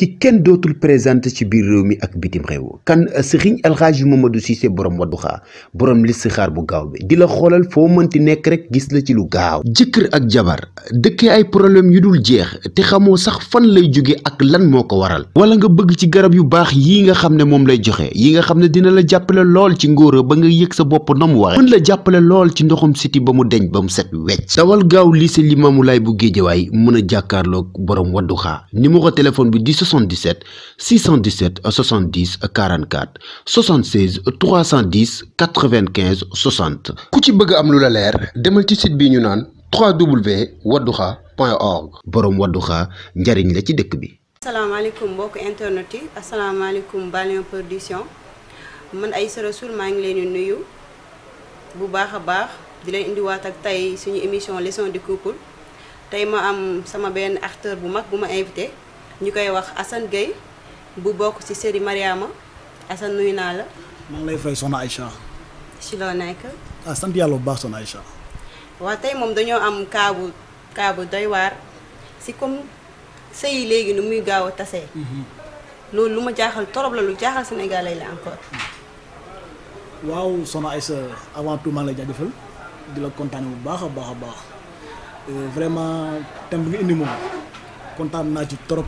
ki kenn dootul présenté ci biir réew mi ak bitim réew kan Serigne El Hadji Mamadou Cissé borom Wadduha borom listixaar bu gaaw bi di la xoolal foo mënti nekk rek gis la ci lu gaaw. jëkkër ak jabar dëkkee ay problème yu dul jeex te xamoo sax fan lay jóge ak lan moo ko waral. wala nga bëgg ci garab yu baax yii nga xam ne moom lay joxe yi nga xam ne dina la jàppale lool ci ngóora ba nga yëg sa bopp na mu waxe mën la jàppale lool ci ndoxum siti ba mu deñ ba mu set wecc. dawal gaaw lycée Limamoulaye bu Géejawaay mën a jàkkaarloog borom Wadduha numéro téléphone bi di 77 617 70 44 76 310 95 60. ku ci bëgg am lu la leer demal ci site bi ñu naan www.wadduha.org. borom Wadduha njariñ la ci dëkk bi. asalaamaaleykum mbokk internet yi asalaamaaleykum Balion Production man Aïssa Rassoul maa ngi leen di nuyu bu baax a baax di leen indiwaat ak tey suñu émission leçon du couple tey ma am sama benn acteur bu mag bu ma invité. ñu koy wax Assane Gueye bu bokk ci série Mariama Assane nuyu naa la. maa ngi lay fay soxna Aïcha. ci loo nekk. sant yàlla bu baax soxna Aïcha. waaw tey moom dañoo am kaabu doy waar ci comme sëy yi léegi nu muy gaaw a tasee. loolu lu ma jaaxal torop la lu jaaxal Sénégalais la encore. waaw soxna Aïcha avant tout maa ngi lay jaajëfal di la kontaane bu baax a baax a baax vraiment thème bi nga indi moom. kontaan naa ci trop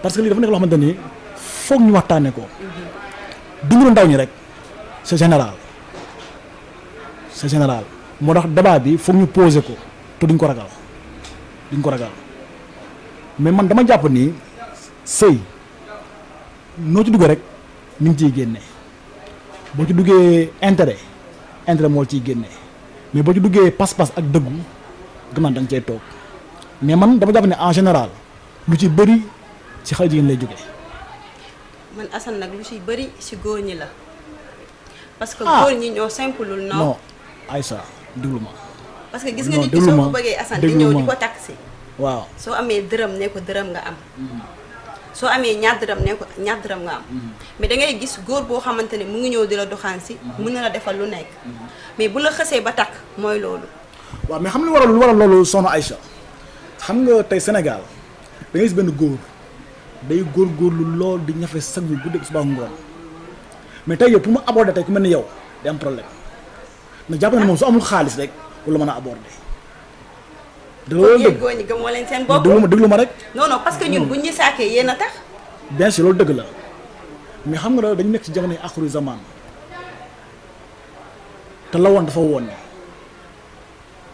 parce que lii dafa nekk loo xamante ni foog ñu waxtaanee ko. dundu ndaw ñi rek c'est général moo tax débat bi foog ñu poser ko te duñ ko ragal mais man dama jàpp ni sëy noo ci duggee rek ñu ngi ciy génne boo ci duggee intérêt moo ciy génne mais boo ci duggee pas-pas ak dëggu gannaaw da nga cay toog. mais man dama jàpp ne en général lu ci bëri ci xale jigéen lay jóge. man Assane nag lu ci bëri ci góor ñi la. parce que góor ñi ñoo simpleul non Aïssa déglu ma. parce que gis nga nit ki soo ko bëggee Assane di ñëw di ko taxi. waaw soo amee dërëm ne ko dërëm nga am. soo amee ñaar dërëm ne ko ñaar dërëm nga am. mais da ngay gis góor boo xamante ne mu ngi ñëw di la doxaan si. mën na la defal lu nekk. mais bu la xësee ba takk mooy loolu. waaw mais xam nga lu waral loolu soxna Aïcha. xam nga tey Sénégal da ngay gis benn góor day góorgóorlu lool di ñafe sag bi guddi suba ngoon mais tey yow pour mu aborder tey ku mel ni yow day am problème na jàpp na moom su amul xaalis rek wala mën a aborder. góor ñi gëmoo leen seen bopp déglu ma rek. non parce que ñun buñ ñu saakee yéen a tax. bien sûr loolu dëgg la mais xam nga dañu nekk ci jamono yi axiru zaman te la woon dafa woon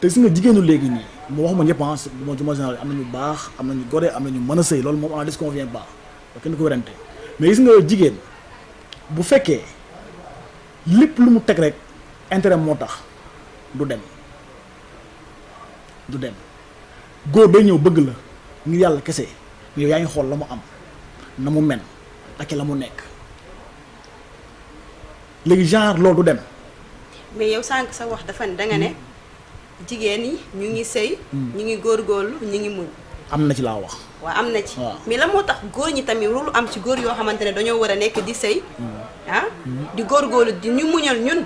te gis nga jigéenu léegi nii. mu waxuma ñëpp moo ci général am nañu baax am nañu gore am nañu mën a sëy loolu moom on disconvient pas kenn ko werante mais gis nga jigéen bu fekkee lépp lu mu teg rek intérêt moo tax du dem góor day ñëw bëgg la ngir yàlla kese yow yaa ngi xool la mu am na mu men ak la mu nekk léegi genre loolu du dem. mais yow sànq sa wax dafa ne danga ne. jigéen yi ñu ngi sëy ñu ngi góorgóorlu ñu ngi muñ. am na ci laa wax. waaw am na ci. mais la moo tax góor ñi tamit loolu am ci góor yoo xamante ne dañoo war a nekk di sëy di góorgóorlu di ñu muñal ñun.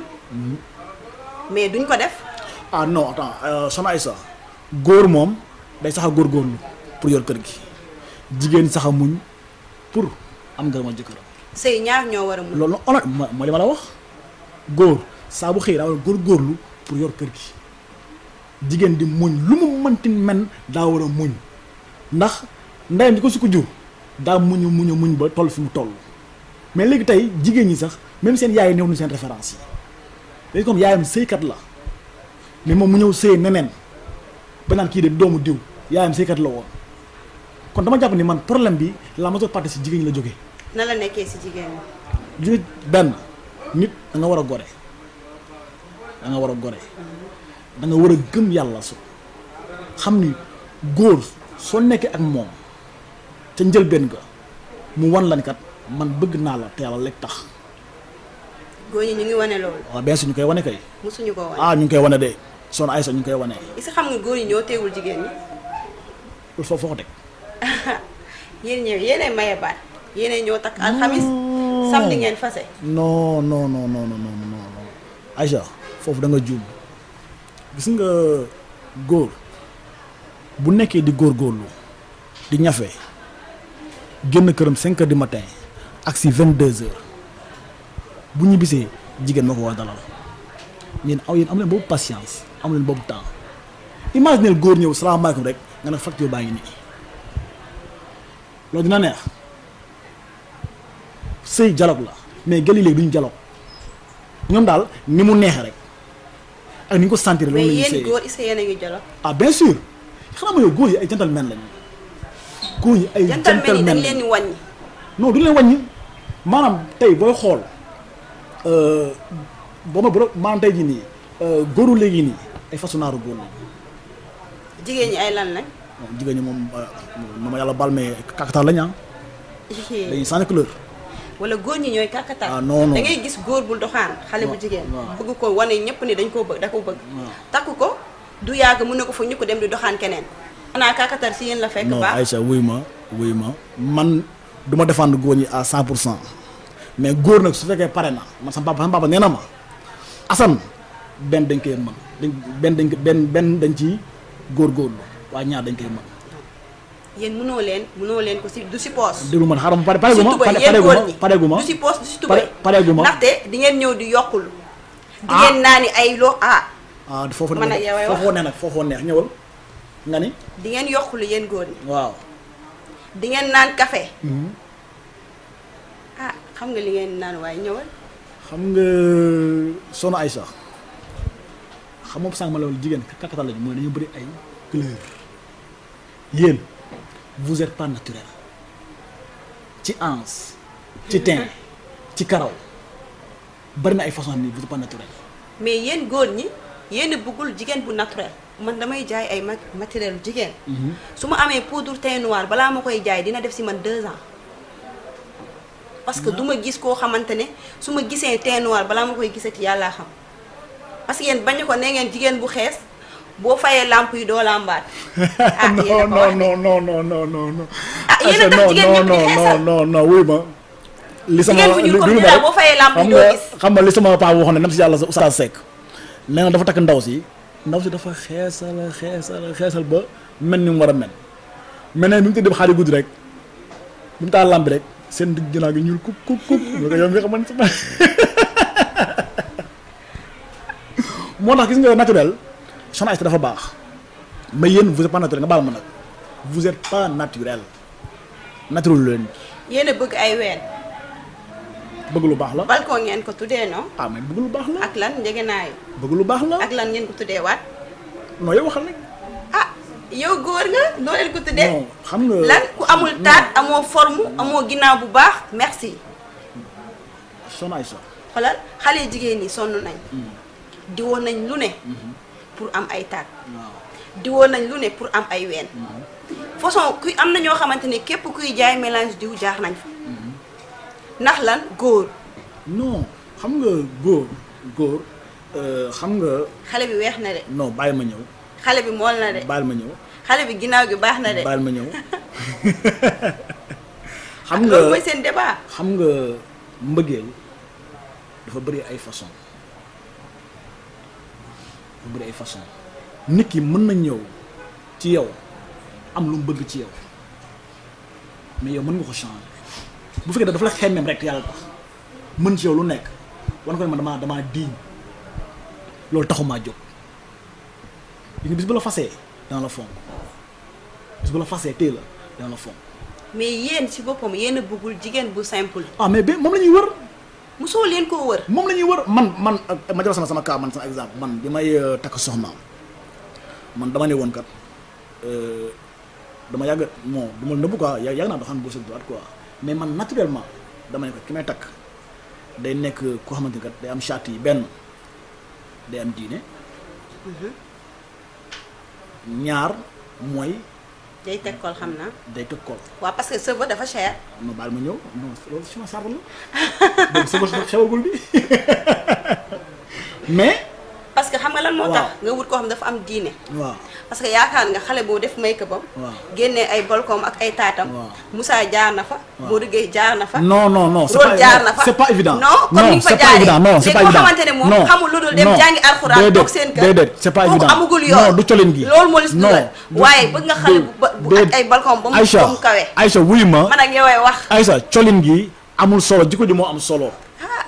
mais duñ ko def. Non attends soxna Aïssa góor moom day sax a góorgóorlu pour yor kër gi jigéen sax a muñ pour am ngërëmal jëkkëram. sëy ñaar ñoo war a muñ. loolu mooy li ma la wax góor saa bu xëy daa war a góorgóorlu pour yor kër gi. jigéen di muñ lu mu mënti men daa war a muñ ndax ndeyam di ko su ko jur daa muñ ba toll fi mu toll mais léegi tey jigéen ñi sax même seen yaay néew nu seen référence yi léegi comme yaayam sëykat la mais moom mu ñëw sëy neneen ba naan kii de doomu diw yaayam sëykat la woon kon dama jàpp ni man problème bi la majeure partie si jigéen ñi la jógee. na la nekkee si jigéen ñi. benn nit da nga war a gore da nga war a gëm yàlla su xam ni góor soo nekkee ak moom ca njëlbeen ga mu wan lan kat man bëgg naa la te yàlla lekk tax. góor ñi ñu ngi wane loolu. waaw bien sûr ñu koy wane kay. mosuñu ko wane. ñu ngi koy wane de soxna Aïssa ñu ngi koy wane. est-ce que xam nga góor ñi ñoo teewul jigéen ñi. loolu foo ko teg. yéenay maye baat yéenay ñoo takk alxamis. samedi ngeen fase. non Aïcha foofu da nga juum. gis nga góor bu nekkee di góorgóorlu di ñafe génn këram 5 heures du matin ak si 22 heures bu ñu bisee jigéen moo ko war a dalal yéen am leen boobu patience am leen boobu temps imaginez góor ñëw salaamaaleykum rek nga ne facture baa ngi nii loolu dina neex sëy dialogue la mais gëli léegi duñu dialogue ñoom daal ni mu neexee rek ak ni ñu ko sentir loolu la ñuy sëy mais yéen góor est-ce que yéen a ngi dialogue. ah bien sûr xanaa ma yow góor yi ay gentleman lañu góor yi ay gentleman yi dañ leen di wàññi. non duñu leen wàññi maanaam tey booy xool maanaam tey jii nii góoru léegi nii ay façon naaru góor la. jigéen ñi ay lan lañ. jigéen ñi moom ma yàlla bal mais kakatar lañ ah. dañuy changé couleur. wala góor ñi ñooy kakatar. ah non non da ngay gis góor bul doxaan xale bu jigéen. bëgg ko wane ñëpp ni dañ koo bëgg da ko bëgg. takk ko du yàgg mën na ko fa ñu ko dem di doxaan keneen. xanaa kakatar si yéen la fekk baax. non Aïcha wuy ma man du ma défendre góor ñi à 100% mais góor nag su fekkee pare na man sama papa nee na ma Assane benn dañ koy mën benn dañ ci góorgóorlu waaye ñaar dañ koy mën. yéen mënoo leen ko si du si poos. déglu ma xaaral ma pareegu ma du si poos du si tubay pareegu ma ndaxte di ngeen ñëw di yokkul. di ngeen naa ni ay loo foofu man ak yow ay wax foofoo neex ñëwal nga ni. di ngeen yokkul yéen góor ñi. waaw. di ngeen naan café. xam nga li ngeen naan waaye ñëwal. xam nga Soxna Aïcha xam nga sànq ma la jigéen kakatal lañu mooy dañu bëri ay couleur yéen vous êtes pas naturel ci anse ci teint ci karaw bari na ay façon ni vous êtes pas naturel. mais yéen góor ñi yéen a bëggul jigéen bu naturel man damay jaay ay matériel jigéen. su ma amee poudre teint noir balaa ma koy jaay dina def si man 2 ans. parce que du ma gis koo xamante ne su ma gisee teint noir balaa ma koy gisati yàllaa xam parce que yéen bañ ko ne ngeen jigéen bu xees boo fayee lamp yi doo lambaat. non. yéen a tax jigéen ñëpp di xeesal non wuy ma. li sama jigéen bu ñu comme ni boo fayee lamp yi doo gis. xam nga li sama paa waxoon ne nam si yàlla Oustaz Seck nee na dafa takk ndaw si dafa xeesal ba mel ni mu war a mel ne bi mu tëddee xaari guddi rek bi mu taal lamp bi rek seen digg ginnaaw gi ñuul kuk lu ko yow mi xaman sama moo tax gis nga naturel Soxna Aïcha dafa baax mais yéen vous êtes pas naturel nga baal ma nag vous êtes pas naturel leen yéen a bëgg ay ween bëgg lu baax la balcon ngeen ko tuddee non mais bëgg lu baax la ak lan njegenaay bëgg lu baax la ak lan ngeen ko tuddee waat non yow waxal rek yow góor nga noo leen ko tuddee non xam nga lan ku amul taat amoo forme amoo ginnaaw bu baax merci Soxna Aïcha xoolal xale jigéen ñi sonn nañ diwoon nañ lu ne pour am ay taat diwoon nañ lu ne pour am ay ween façon kuy am na ñoo xamante ne képp kuy jaay mélange diw jaar nañ fa ndax lan góor non xam nga góor xam nga xale bi weex na de non bàyyi ma ñëw xale bi mool na de bàyyil ma ñëw xale bi ginnaaw gi baax na de bàyyil ma ñëw xam nga loolu mooy seen débat xam nga mbëggeel dafa bëri ay façon nit ki mën na ñëw ci yow am lu mu bëgg ci yow mais yow mën nga ko changer bu fekkee dafa la xemmeem rek yàlla tax mën ci yow lu nekk wan ko ne ma damaa diiñ loolu taxumaa jóg bis bu la fasee dana la fonk bis bu la fasee téye la dana la fonk mais yéen ci boppam yéen a bëggul jigéen bu simple mais moom la ñuy wër mosoo leen koo wër moom la ñuy wër man ma jox sama cas man sama exemple man bi may takk soxnaam man dama ne woon kat dama yàgg bon du ma nëbbu quoi yàgg naa doxaan gauche ak droite quoi mais man naturellement dama ne ko ki may takk day nekk koo xamante ni kat day am charte yi benn day am diine ñaar mooy day teg kool xam naa day teg kool waaw parce que cheveux dafa cher non baal ma ñëw non loolu suma sarta la donc cheveux xewagul bi mais parce que xam nga nga lan moo tax nga wut koo xam dafa am diine. waaw parce que yaakaar nga xale boo def make-up am. waaw génnee ay balcom ak ay taatam. waaw Moussa jaar na fa. Modou Gueye jaar na fa. non Rod jaar na fa. c'est pas évident. non comme ni nga fa jaaree non c'est pas évident. xamante ne moom xamul lu dul dem jàngi alxuraan toog seen kër. déedéet c'est pas évident amugul yoon non du colin gi. loolu moo lis dugal waaye bëgg nga xale bu ak ay balcom ba mu kawe. Aïcha wuyu ma man ak yow ay wax. Aïcha colin gi amul solo jikko ji moo am solo.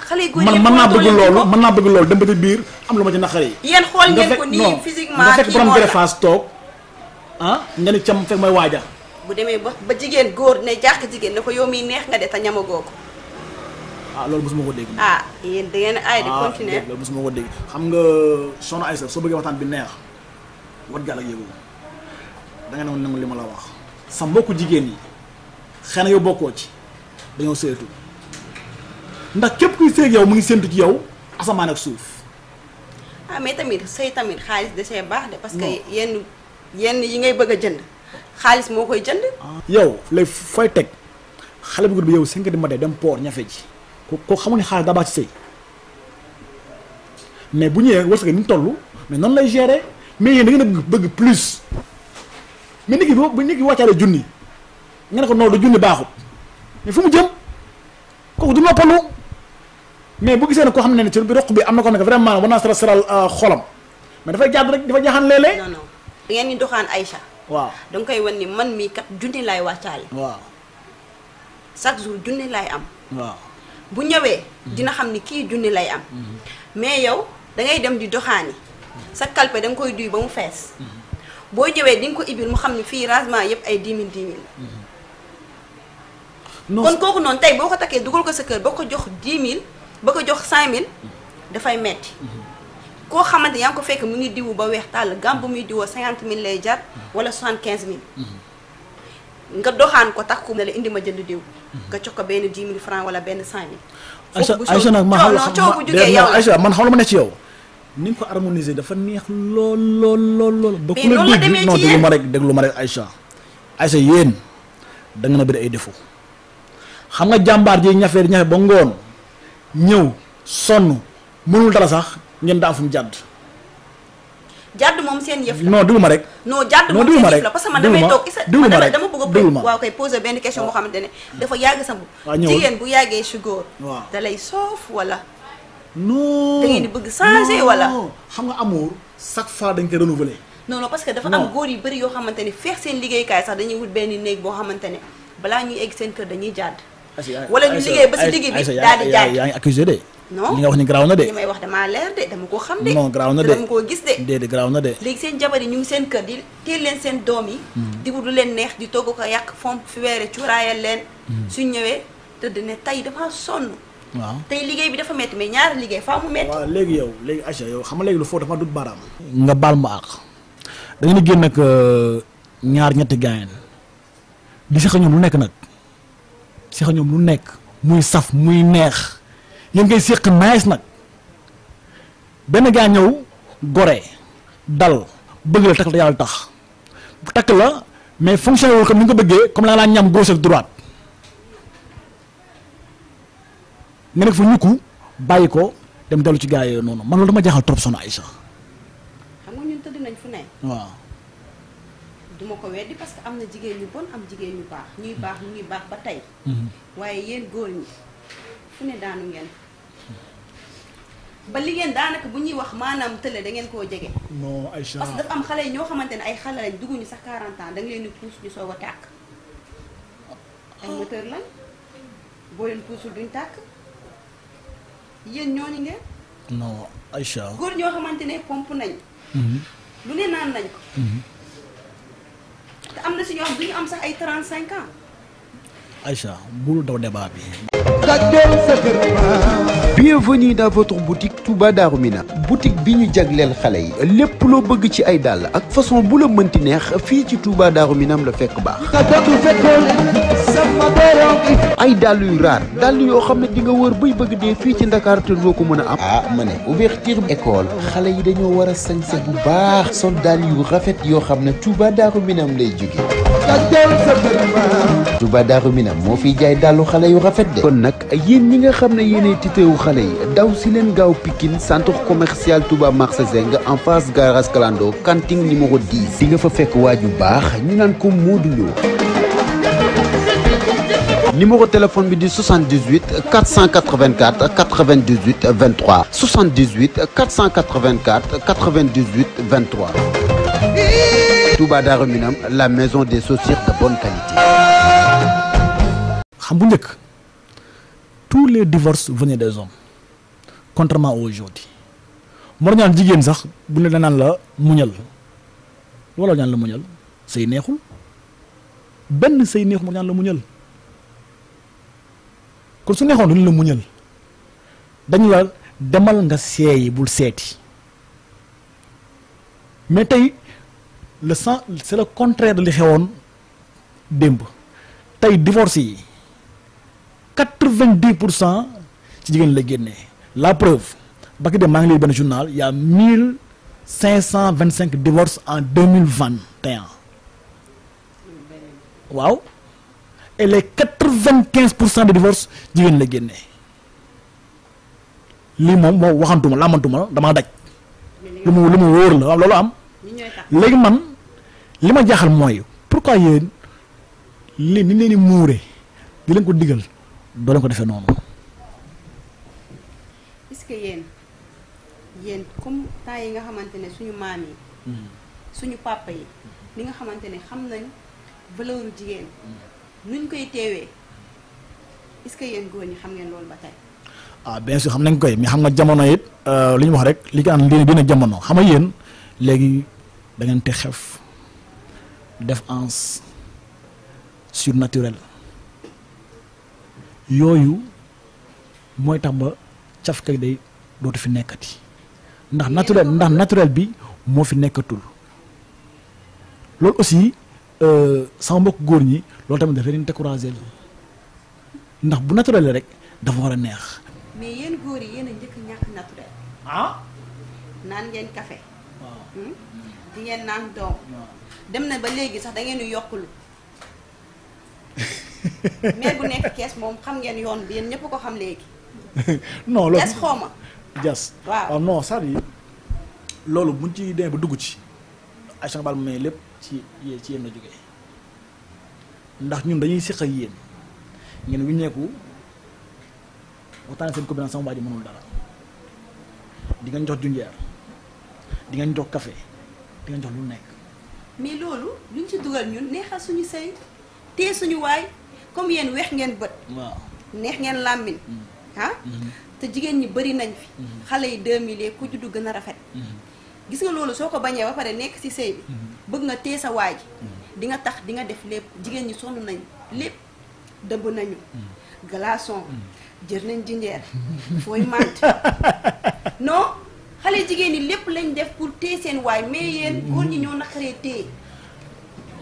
xale yu góor man mën naa bëgg loolu mën naa bëgg loolu dem ba ci biir am lu ma ci naqari. yéen xool ngeen ko nii physiquement nga fekk borom greffage toog nga ni cam fekk mooy waaja. bu demee ba jigéen góor ne jàkk jigéen ne ko yow miy neex nga de te ñamagoo ko. loolu mosuma ko dégg. yéen da ngeen ay di continuer loolu mosuma ko dégg xam nga soxna Aïssa soo bëggee waxtaan bi neex wat gàll ak yëgu da nga nangu li ma la wax sa mbokku jigéen yi xëy na yow bokkoo ci dañoo seetu ndax képp kuy sëy yow mu ngi séentu ci yow asamaan ak suuf. mais tamit sëy tamit xaalis da see baax de parce que yenn yi ngay bëgg a jënd xaalis moo koy jënd. yow léegi fooy teg xale bu góor bi yow 5 heures du matin dem port ñafe ji ko xamul ni xaalis daa baax ci sëy mais bu ñëwee wërsëg ni mu toll mais noonu lay gérer mais yéen da ngeen a bëgg plus mais nit ki bu nit ki wàccaale junni nga ne ko noonu da junni baaxut mais fu mu jëm kooku du noppalu mais bu gisee ne koo xam ne ci bi roq bi am na ko nekk vraiment war naa seral xolam mais dafay jàdd rek dafa jaaxaan léeg-léeg. non non da ngeen ni doxaan Aïcha. waaw da nga koy wan ni man mii kat junni laay wàccaale. waaw chaque jour junni laay am. waaw bu ñëwee. dina xam ni kii junni lay am. mais yow da ngay dem di doxaani sa kalpe da nga koy duy ba mu fees. boo ñëwee di nga ko ibil mu xam ni fii rangement yëpp ay 10 000 10 000. kon kooku noonu tey boo ko takkee dugal ko sa kër boo ko jox 10 000 ba ko jox 5 000 dafay metti koo xamante yaa ngi ko fekk mu ngi diwu ba weex tàll gàm bu muy diwoo 50 000 lay jar wala 75 000 nga doxaan ko takku ne la indi ma jënd diw nga jox ko benn 10 000 francs wala benn 5 000. Aïcha nag man Aïcha man xam la ma ne ci yow ni nga ko harmoniser dafa neex lool ba ku la dégg non déglu ma rek Aïcha yéen da nga na bëri ay défaut xam nga jàmbaar ji ñafe ba ngoon ñëw sonn mënul dara sax ngeen daa fu mu jàdd moom seen yëf la non déglu ma rek non jàdd moom seen yëf la parce que man damay toog dama bëgg a waaw koy poser benn question boo xamante ne dafa yàgg sa jigéen bu yàggee si góor da lay soof wala non da ngeen di bëgg changer wala xam nga amour chaque fois dañ koy renouveler non parce que dafa am góor yu bëri yoo xamante ne feex seen liggéeykaay sax dañuy wut benn néeg boo xamante ne balaa ñuy egg seen kër dañuy jàdd wala ñu liggéey ba si digg bi daal di jàdd yaa ngi accusé de non li nga wax ni garaaw na de li may wax damaa leer de dama ko xam de non garaaw na de dama koo gis de déedéet garaaw na de léegi seen jabar yi ñu ngi seen kër di teel leen seen doom yi di wut lu leen neex di togg ko yàq fomp fi weere cuuraayal leen suñ ñëwee tëdd ne tey dafa sonn waaw tey liggéey bi dafa métti mais ñaari liggéey faa mu métti waaw léegi Aïcha yow xam nga léegi lu foofu dafa dut baaraam nga baal ma àq da ngeen di génn ak ñaar ñetti gaayen di seqa ñoom lu nekk nag seqa ñoom lu nekk muy saf muy neex yéen ngay seq nice nag benn gaa ñëw gore dal bëgg la takk la yàlla tax takk la mais fonctionné wul comme ni nga ko bëggee comme la laa ñam gauche ak droite nga nekk fa ñukku bàyyi ko dem dellu ci gaa yooyu noonu man loolu dama jaaxal trop soxna Aïcha. xam nga ñun tëdd nañ fu ne. waaw. duma ko weddi parce que am na jigéen ñu bon am jigéen ñu baax ñuy baax ñu ngi baax ba tey. waaye yéen góor ñi fu ne daanu ngeen. ba li ngeen daanaka bu ñuy wax maanaam tële da ngeen koo jege. non Aïcha parce que dafa am xale yi ñoo xamante ne ay xale lañ dugguñu sax 40 ans da nga leen di puus ñu soog a tàkk. ay moteur lañ boo leen puusul duñ tàkk yéen ñooñu ngeen. non Aïcha. góor ñoo xamante ne pompe nañ. lu ne naan nañ ko. te am na si ñoo xam du ñu am sax ay 35 ans. Aïcha bul daw débat bi. Bienvenue dans votre boutique Touba Darou Minam boutique bi ñu jagleel xale yi lépp loo bëgg ci ay dàll ak façon bu la mënti neex fii ci Touba Darou Minam la fekk baax. ay dàll yu raar dàll yoo xam ne di nga wër bay bëgg dee fii ci Ndakaaru te doo ko mën a am. ah ma ne ouverture école xale yi dañoo war a sañse bu baax sol dàll yu rafet yoo xam ne Touba Darou Minam lay jóge Touba Darou Minam moo fiy jaay dàllu xale yu rafet de. kon nag yéen ñi nga xam ne yéenay titewu xale yi daw si leen gaaw Pikine centre commercial Touba marché Zeng en face garage Kalando kanting numéro 10 di nga fa fekk waaju baax ñu naan ko Modou Lo. numéro téléphone bi di 78 484 98 23 78 484 98 23. Touba Darou Minam, la maison des chaussures de bonne qualité. xam bu njëkk tous les divorces venaient des hommes contrairement à aujourd'hui moo ñaan jigéen sax bu ne danaan la muñal wala ñaan la muñal say neexul benn say neexul moo ñaan la muñal kon su neexoon duñu la muñal dañu la demal nga seeyi bul seeti mais tey le sang c'est le contraire de li xewoon démb tey divorce yi 90% ci jigéen la génnee la preuve ba ki dem maa ngi lay benn journal y a 1525 divorces en 2021 waaw et les 95% de divorces jigéen la génnee lii moom moo waxantuma lamantuma damaa daj lu mu wóor la waaw loolu am léegi man li ma jaaxal mooy pourquoi yéen li ni leen di muure di leen ko digal doo leen ko defee noonu. est-ce que yéen comme temps yi nga xamante ne suñu maam yi suñu papa yi li nga xamante ne xam nañ valeur jigéen nuñ koy teewee est-ce que yéen góor ñi xam ngeen loolu ba tey. ah bien sûr xam nañ koy mais xam nga jamono it li ñu wax rek li ko am dina jamono xam nga yéen léegi da ngeen te xef def ans surnaturel yooyu mooy tax ba cafka day dootu fi nekkati ndax naturel bi moo fi nekkatul loolu aussi sama mbokk góor ñi loolu tamit dafa leen découragé ndax bu naturel rek dafa war a neex. mais yéen góor yi yéen a njëkk ñàkk naturel. naan ngeen café. waaw di ngeen naan doom. dem na ba léegi sax da ngeen di yokkulu mais bu nekk kees moom xam ngeen yoon bi yéen ñëpp ko xam léegi. non loolu jas xooma. jas waaw non c'est-à-dire loolu buñ ci demee ba dugg ci ay bal mais lépp ci yéen la jógee ndax ñun dañuy siq ak yéen ngeen wiññeeku waxtaan seen commune sama waa ji mënul dara di nga jox junjeer di nga jox café di nga jox lu nekk. mais loolu luñ ci dugal ñun neexal suñu sëy tee suñu waay comme yéen weex ngeen bët. waaw neex ngeen làmmiñ te jigéen ñi bari nañ fi. xale yi 2000 ku juddu gën a rafet. gis nga loolu soo ko bañee ba pare nekk ci sëy bi bëgg nga tee sa waay ji di nga tax di nga def lépp jigéen ñi sonn nañ lépp dëbb nañu. glaçon jër nañ jinjeer fooy màtt non xale jigéen ñi lépp lañ def pour téye seen waay mais yéen góor ñi ñoo naqaree téye.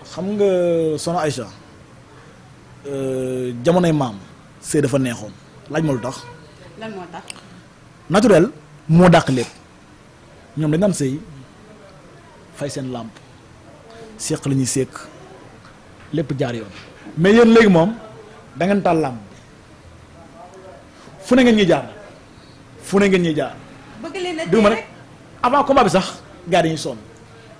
xam nga soxna Aïcha jamonoy maam sëy dafa neexoon laaj ma lu tax. lan moo tax. naturel moo dàq lépp ñoom dañ daan sëy fay seen làmp séq la ñuy séq lépp jaar yoon mais yéen léegi moom da ngeen taal làmp fu ne ngeen ñuy jaar fu ne ngeen ñuy jaar. bëgg leen a téye rek avant combat bi sax gars yi dañuy sonn.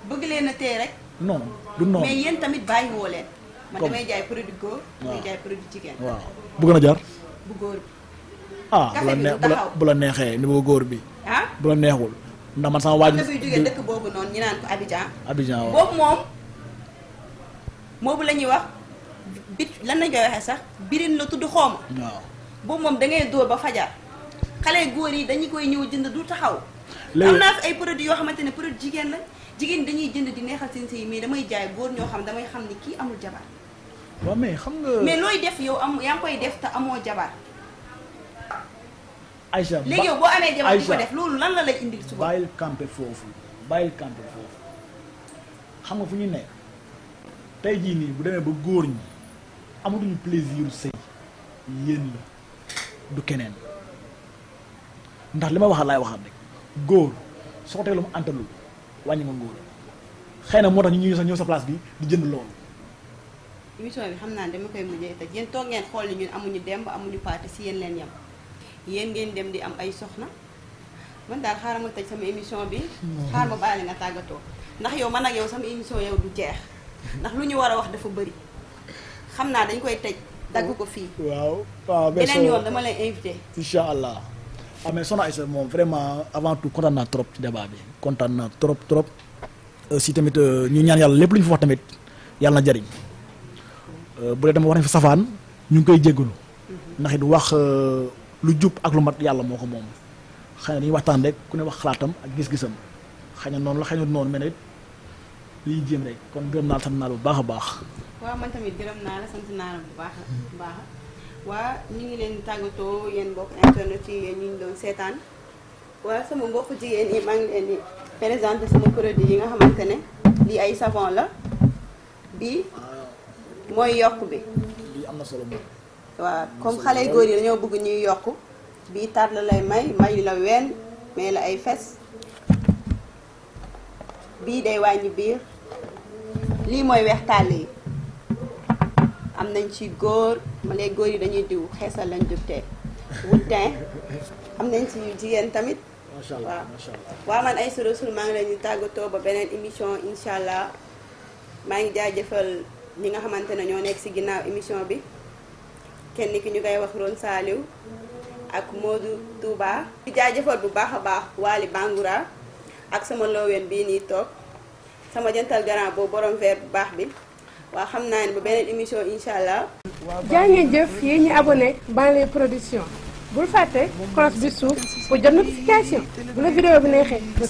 bëgg leen a téye rek. non du noonu mais yéen tamit bàyyi woo leen. man damay jaay produit góor. damay jaay produit jigéen. waaw bëgg na jaar. bu góor bi. bu la neexee ni bu góor bi. bu la neexul ndax man sama waaj. am na buy jógee dëkk boobu noonu ñu naan ko Abidjan. Abidjan waaw boobu moom moobu la ñuy wax bit lan lañ koy waxee sax birin la tudd xooma. waaw boobu moom da ngay dóor ba fajar xale góor yi dañu koy ñëw jënd du taxaw. léegi am naa fi ay produits yoo xamante ne produit jigéen la jigéen dañuy jënd di neexal seen sëy mais damay jaay góor ñoo xam damay xam ni kii amul jabar. waaw mais xam nga. mais looy def yow yaa ngi koy def te amoo jabar. Aïcha léegi yow boo amee jabar di ko def loolu lan la lay indil suba. bàyyil campé foofu xam nga fu ñu nekk tey jii nii bu demee ba góor ñi amatuñu plaisir sëy yéen la du keneen ndax li ma waxal laay waxal rek góor soo ko teg lu mu antalul wàññi nga góor xëy na moo tax ñu ñëw sa place bi di jënd loolu émission bi xam naa dama koy mujjee te yéen toog ngeen xool ni ñun amuñu demb amuñu paate si yéen leen yam yéen ngeen dem di am ay soxna man daal xaaral ma tëj sama émission bi xaaral ma bàyyi nga tàggatoo ndax yow man ak yow sama émission yow du jeex ndax lu ñu war a wax dafa bëri xam naa dañ koy tëj dagg ko fii. waaw beneen yoon dama lay invité. incha allah mais Soxna Aïssa moom vraiment avant tout kontaan naa trop ci débat bi kontaan naa trop si tamit ñu ñaan yàlla lépp lu ñu fa wax tamit yàlla na jariñ bu dee dama wax nañ fa safaan ñu ngi koy jéggalu ndax it wax lu jub ak lu mat yàlla moo ko moom xëy na dañuy waxtaan rek ku ne wax xalaatam ak gis-gisam xëy na noonu la xëy na noonu mais nag li ñuy jéem rek kon gërëm naa la sant naa la bu baax a baax. waaw man tamit gërëm naa la sant naa la bu baax a baax waa ñu ngi leen tàggatoo yéen mbokk internet yi yéen ñu ngi doon seetaan waa sama mbokk jigéen yi maa ngi leen di présenté sama produit yi nga xamante ne lii ay savon la bii mooy yokk bi. lii am na solo moom. waaw comme xale góor yi dañoo bëgg ñuy yokk bii tar la lay may la ween may la ay fes bii day wàññi biir lii mooy weex tàll yi am nañ ci góor ma ne góor yi dañuy diw xeesal lañ jubtee wutin am nañ ci jigéen tamit. macha allah macha allah waaw man Aïssa Rassoul maa ngi leen di tàggatoo ba beneen émission incha allah maa ngi jaajëfal ñi nga xamante ne ñoo nekk ci ginnaaw émission bi kenn ki ñu koy wax Ron Saliou ak Modou Touba. di jaajëfal bu baax a baax Waly Bangoura ak sama loween bii nii toog sama jantal grand boobu borom verre bu baax bi waaw xam naa ne ba beneen émission incha allah. jaa ngeen jëf yéen ñi abonné Banlieue Production bul fàtte cloche bi suuf pour jot notification bu la vidéo bi neexee ba